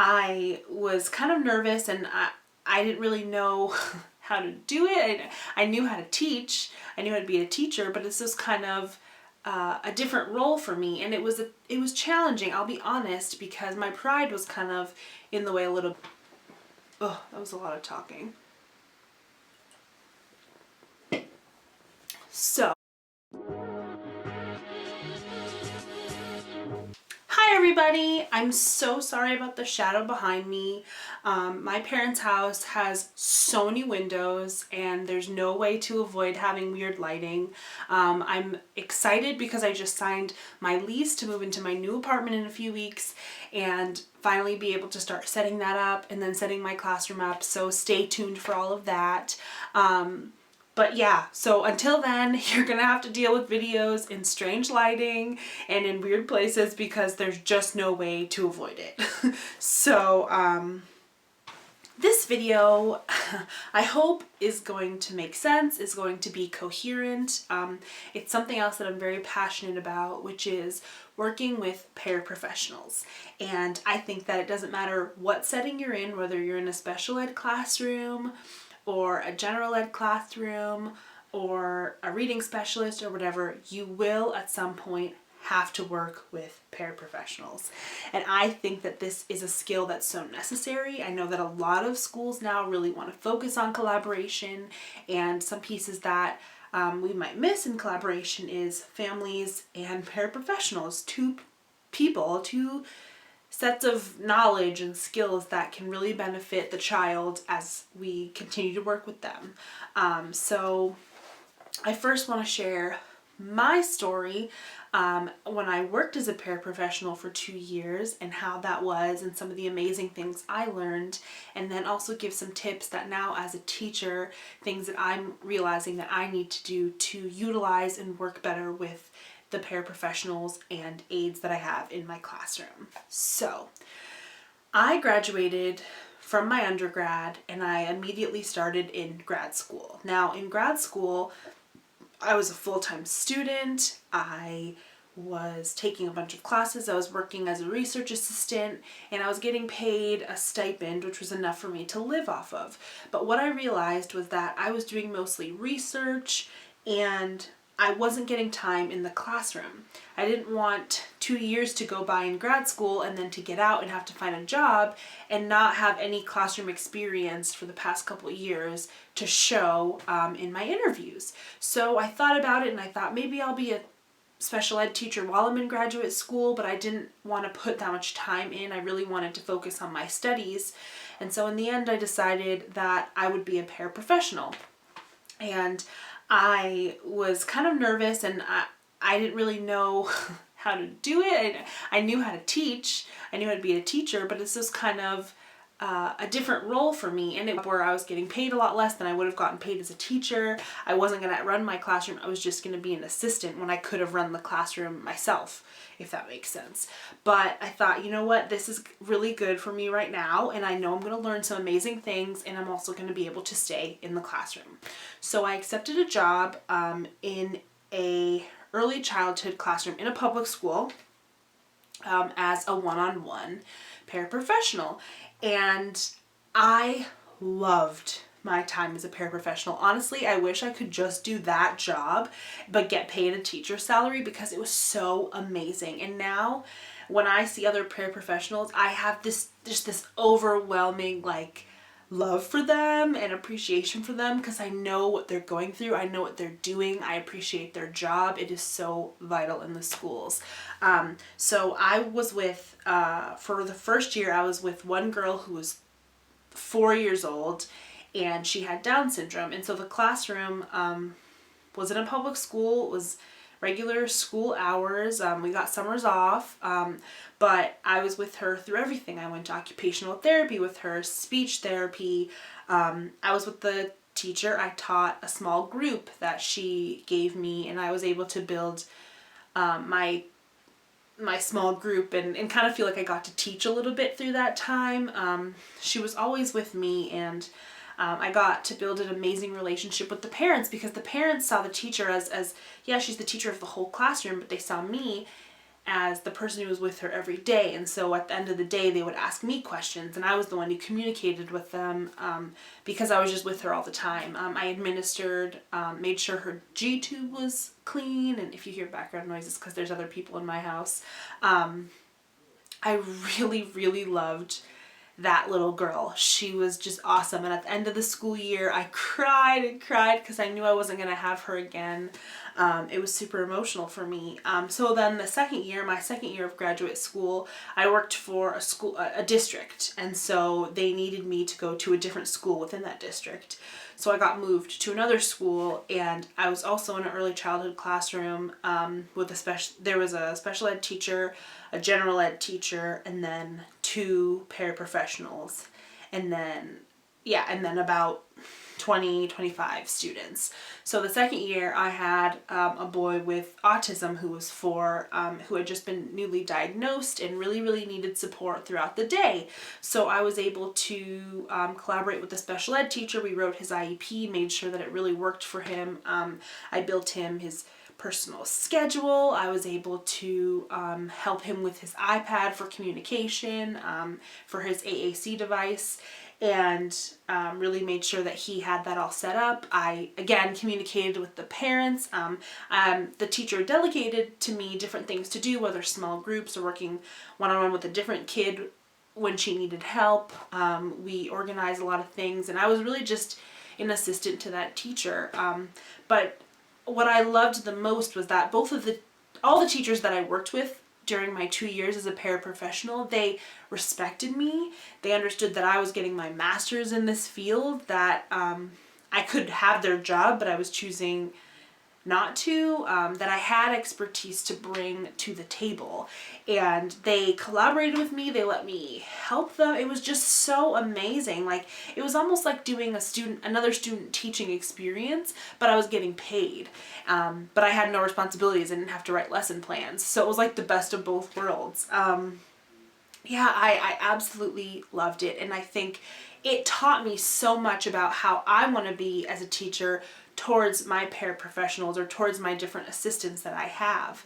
I was kind of nervous, and I didn't really know how to do it. I knew how to teach. I knew how to be a teacher, but it's just kind of a different role for me, and it was challenging, I'll be honest, because my pride was kind of in the way a little. Oh, that was a lot of talking. So, hi everybody! I'm so sorry about the shadow behind me. My parents' house has so many windows and there's no way to avoid having weird lighting. I'm excited because I just signed my lease to move into my new apartment in a few weeks and finally be able to start setting that up and then setting my classroom up, so stay tuned for all of that. But yeah, so until then, you're gonna have to deal with videos in strange lighting and in weird places because there's just no way to avoid it. So this video, I hope, is going to make sense, is going to be coherent. It's something else that I'm very passionate about, which is working with paraprofessionals. And I think that it doesn't matter what setting you're in, whether you're in a special ed classroom, or a general ed classroom, or a reading specialist, or whatever, you will at some point have to work with paraprofessionals. And I think that this is a skill that's so necessary. I know that a lot of schools now really want to focus on collaboration, and some pieces that we might miss in collaboration is families and paraprofessionals, two sets of knowledge and skills that can really benefit the child as we continue to work with them. So I first want to share my story when I worked as a paraprofessional for 2 years and how that was and some of the amazing things I learned, and then also give some tips that now as a teacher, things that I'm realizing that I need to do to utilize and work better with the paraprofessionals and aides that I have in my classroom. So, I graduated from my undergrad and I immediately started in grad school. Now, in grad school, I was a full-time student. I was taking a bunch of classes. I was working as a research assistant, and I was getting paid a stipend, which was enough for me to live off of. But what I realized was that I was doing mostly research and I wasn't getting time in the classroom. I didn't want 2 years to go by in grad school and then to get out and have to find a job and not have any classroom experience for the past couple of years to show in my interviews. So I thought about it and I thought maybe I'll be a special ed teacher while I'm in graduate school, but I didn't want to put that much time in. I really wanted to focus on my studies. And so in the end, I decided that I would be a paraprofessional. And I was kind of nervous, and I didn't really know how to do it. I knew how to teach. I knew how to be a teacher, but it's just kind of a different role for me, and where I was getting paid a lot less than I would have gotten paid as a teacher. I wasn't going to run my classroom. I was just going to be an assistant when I could have run the classroom myself, if that makes sense. But I thought, you know what, this is really good for me right now, and I know I'm going to learn some amazing things, and I'm also going to be able to stay in the classroom. So I accepted a job in a early childhood classroom in a public school as a one-on-one paraprofessional. And I loved my time as a paraprofessional. Honestly, I wish I could just do that job but get paid a teacher's salary because it was so amazing. And now when I see other paraprofessionals, I have this overwhelming love for them and appreciation for them because I know what they're going through. I know what they're doing. I appreciate their job. It is so vital in the schools. So I was with, for the first year, I was with one girl who was 4 years old and she had Down syndrome. And so the classroom was in a public school. It was regular school hours. We got summers off, but I was with her through everything. I went to occupational therapy with her, speech therapy. I was with the teacher. I taught a small group that she gave me, and I was able to build my small group and kind of feel like I got to teach a little bit through that time. She was always with me, and I got to build an amazing relationship with the parents because the parents saw the teacher as yeah, she's the teacher of the whole classroom, but they saw me as the person who was with her every day. And so at the end of the day, they would ask me questions, and I was the one who communicated with them because I was just with her all the time. I administered, made sure her G-tube was clean, and if you hear background noises, because there's other people in my house. I really, really loved that little girl. She was just awesome. And at the end of the school year, I cried and cried because I knew I wasn't going to have her again. It was super emotional for me. So then my second year of graduate school, I worked for a district. And so they needed me to go to a different school within that district. So I got moved to another school, and I was also in an early childhood classroom there was a special ed teacher, a general ed teacher, and then 2 paraprofessionals, and then about 25 students. So the second year I had a boy with autism who was 4, who had just been newly diagnosed and really, really needed support throughout the day. So I was able to collaborate with the special ed teacher. We wrote his IEP, made sure that it really worked for him. I built him his personal schedule. I was able to help him with his iPad for communication, for his AAC device, and really made sure that he had that all set up. I, again, communicated with the parents. The teacher delegated to me different things to do, whether small groups or working one-on-one with a different kid when she needed help. We organized a lot of things, and I was really just an assistant to that teacher. But what I loved the most was that all the teachers that I worked with during my 2 years as a paraprofessional, they respected me. They understood that I was getting my master's in this field, that I could have their job, but I was choosing not to, that I had expertise to bring to the table. And they collaborated with me. They let me help them. It was just so amazing. Like, it was almost like doing another student teaching experience, but I was getting paid. But I had no responsibilities. I didn't have to write lesson plans. So it was like the best of both worlds. I absolutely loved it. And I think it taught me so much about how I want to be as a teacher towards my paraprofessionals or towards my different assistants that I have.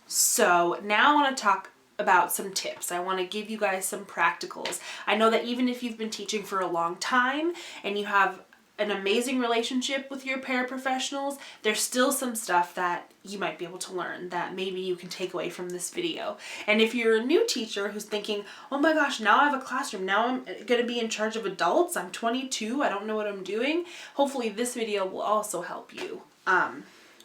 So now I want to talk about some tips. I want to give you guys some practicals. I know that even if you've been teaching for a long time and you have an amazing relationship with your paraprofessionals, there's still some stuff that you might be able to learn that maybe you can take away from this video. And if you're a new teacher who's thinking, oh my gosh, now I have a classroom, now I'm going to be in charge of adults, I'm 22, I don't know what I'm doing, hopefully this video will also help you.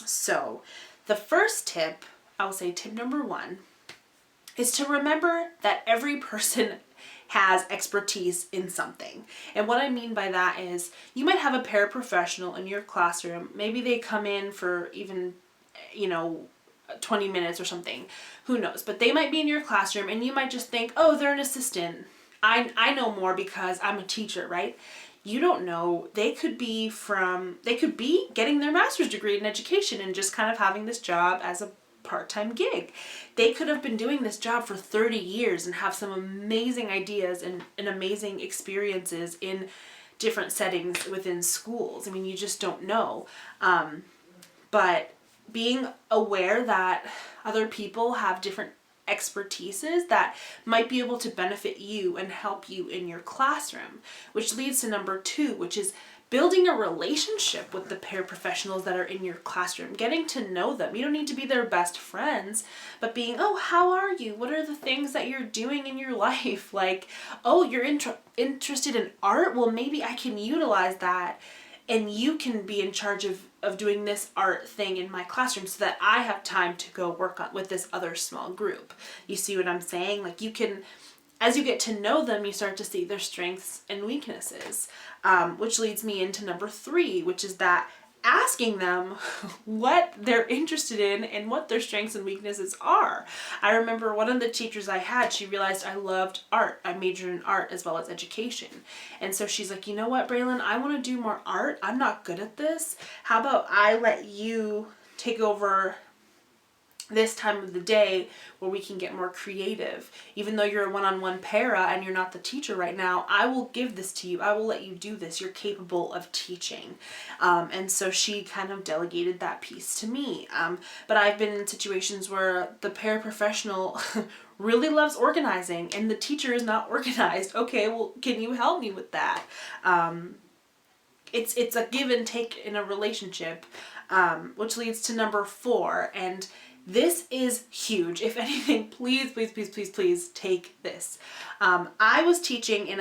So the first tip, I will say tip number 1, is to remember that every person has expertise in something. And what I mean by that is you might have a paraprofessional in your classroom. Maybe they come in for even, 20 minutes or something. Who knows? But they might be in your classroom and you might just think, oh, they're an assistant. I know more because I'm a teacher, right? You don't know. They could be getting their master's degree in education and just kind of having this job as a part-time gig. They could have been doing this job for 30 years and have some amazing ideas and amazing experiences in different settings within schools. I mean, you just don't know. But being aware that other people have different expertises that might be able to benefit you and help you in your classroom, which leads to number 2, which is building a relationship with the paraprofessionals that are in your classroom, getting to know them. You don't need to be their best friends, but being, oh, how are you? What are the things that you're doing in your life? Like, oh, you're interested in art? Well, maybe I can utilize that and you can be in charge of doing this art thing in my classroom so that I have time to go work on with this other small group. You see what I'm saying? Like, you can, as you get to know them, you start to see their strengths and weaknesses, which leads me into number 3, which is that asking them what they're interested in and what their strengths and weaknesses are. I remember one of the teachers I had, she realized I loved art. I majored in art as well as education. And so she's like, you know what, Braylon, I want to do more art. I'm not good at this. How about I let you take over this time of the day where we can get more creative. Even though you're a one-on-one para and you're not the teacher right now, I will give this to you. I will let you do this. You're capable of teaching. And so she kind of delegated that piece to me. But I've been in situations where the paraprofessional really loves organizing and the teacher is not organized. Okay, well, can you help me with that? It's a give and take in a relationship, which leads to number 4. And this is huge. If anything, please, please, please, please, please take this. I was teaching in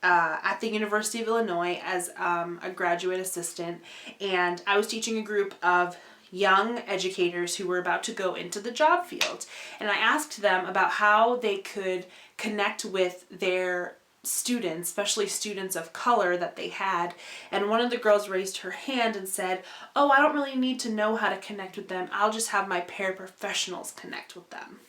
at the University of Illinois as a graduate assistant, and I was teaching a group of young educators who were about to go into the job field. And I asked them about how they could connect with their students, especially students of color that they had. And one of the girls raised her hand and said, "Oh, I don't really need to know how to connect with them. I'll just have my paraprofessionals connect with them."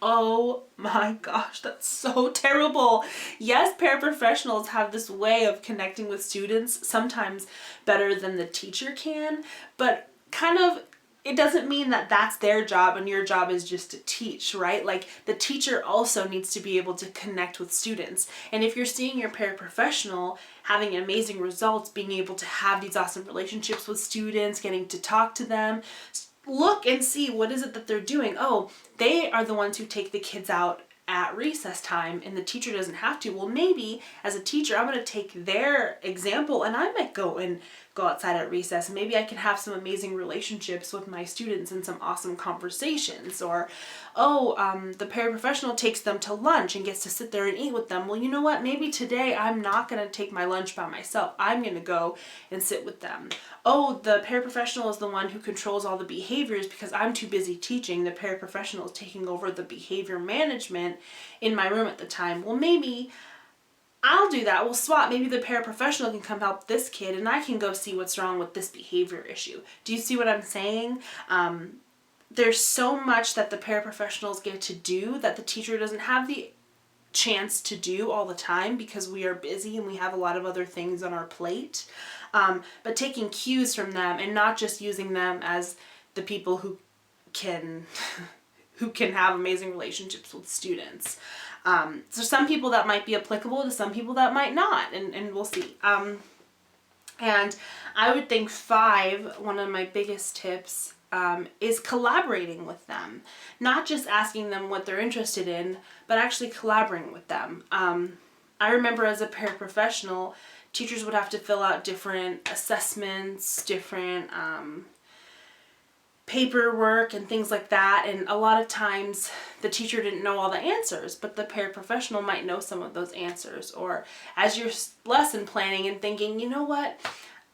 Oh my gosh, that's so terrible. Yes, paraprofessionals have this way of connecting with students, sometimes better than the teacher can, but kind of it doesn't mean that that's their job and your job is just to teach, right? Like the teacher also needs to be able to connect with students. And if you're seeing your paraprofessional having amazing results, being able to have these awesome relationships with students, getting to talk to them, look and see what is it that they're doing. Oh, they are the ones who take the kids out at recess time and the teacher doesn't have to. Well, maybe as a teacher, I'm going to take their example and I might go outside at recess. Maybe I can have some amazing relationships with my students and some awesome conversations. Or, the paraprofessional takes them to lunch and gets to sit there and eat with them. Well, you know what? Maybe today I'm not going to take my lunch by myself. I'm going to go and sit with them. Oh, the paraprofessional is the one who controls all the behaviors because I'm too busy teaching. The paraprofessional is taking over the behavior management in my room at the time. Well, maybe I'll do that. We'll swap. Maybe the paraprofessional can come help this kid and I can go see what's wrong with this behavior issue. Do you see what I'm saying? There's so much that the paraprofessionals get to do that the teacher doesn't have the chance to do all the time because we are busy and we have a lot of other things on our plate. But taking cues from them and not just using them as the people who can have amazing relationships with students. So some people that might be applicable to some people that might not, and we'll see. And I would think 5, one of my biggest tips, is collaborating with them. Not just asking them what they're interested in, but actually collaborating with them. I remember as a paraprofessional, teachers would have to fill out different assessments, different paperwork and things like that, and a lot of times the teacher didn't know all the answers, but the paraprofessional might know some of those answers. Or as you're lesson planning and thinking, you know what,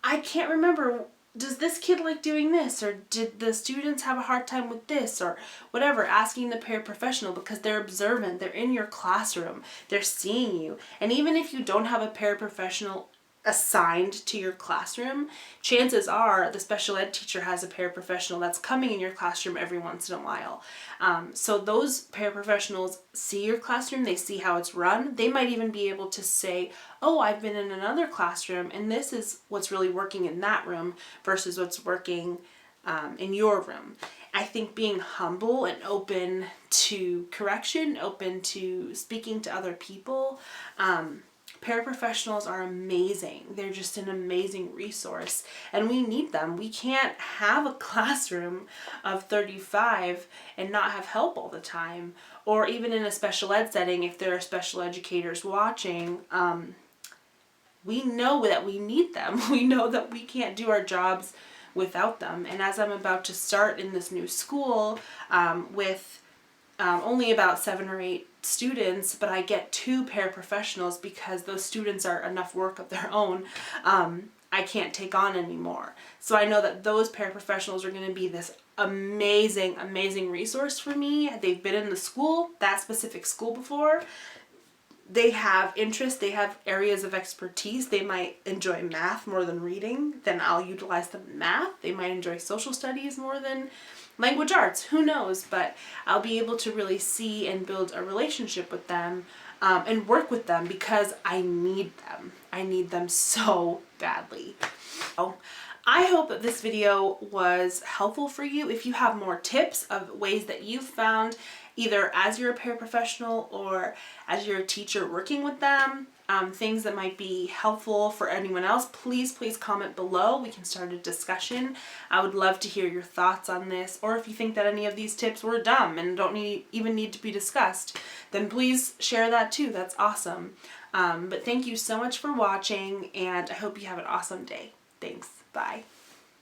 I can't remember, does this kid like doing this, or did the students have a hard time with this, or whatever, asking the paraprofessional because they're observant, they're in your classroom, they're seeing you. And even if you don't have a paraprofessional assigned to your classroom, chances are the special ed teacher has a paraprofessional that's coming in your classroom every once in a while. So those paraprofessionals see your classroom, they see how it's run. They might even be able to say, oh, I've been in another classroom and this is what's really working in that room versus what's working in your room. I think being humble and open to correction, open to speaking to other people, paraprofessionals are amazing. They're just an amazing resource and we need them. We can't have a classroom of 35 and not have help all the time. Or even in a special ed setting, if there are special educators watching, we know that we need them. We know that we can't do our jobs without them. And as I'm about to start in this new school with only about 7 or 8 students, but I get 2 paraprofessionals because those students are enough work of their own. I can't take on anymore. So I know that those paraprofessionals are going to be this amazing, amazing resource for me. They've been in the school, that specific school before. They have interest, they have areas of expertise. They might enjoy math more than reading, then I'll utilize them in math. They might enjoy social studies more than language arts, who knows, but I'll be able to really see and build a relationship with them and work with them because I need them. I need them so badly. So, I hope that this video was helpful for you. If you have more tips of ways that you've found either as you're a paraprofessional or as you're a teacher working with them, things that might be helpful for anyone else, please comment below. We can start a discussion. I would love to hear your thoughts on this, or if you think that any of these tips were dumb and don't even need to be discussed, then please share that too. That's awesome. But thank you so much for watching, and I hope you have an awesome day. Thanks. Bye.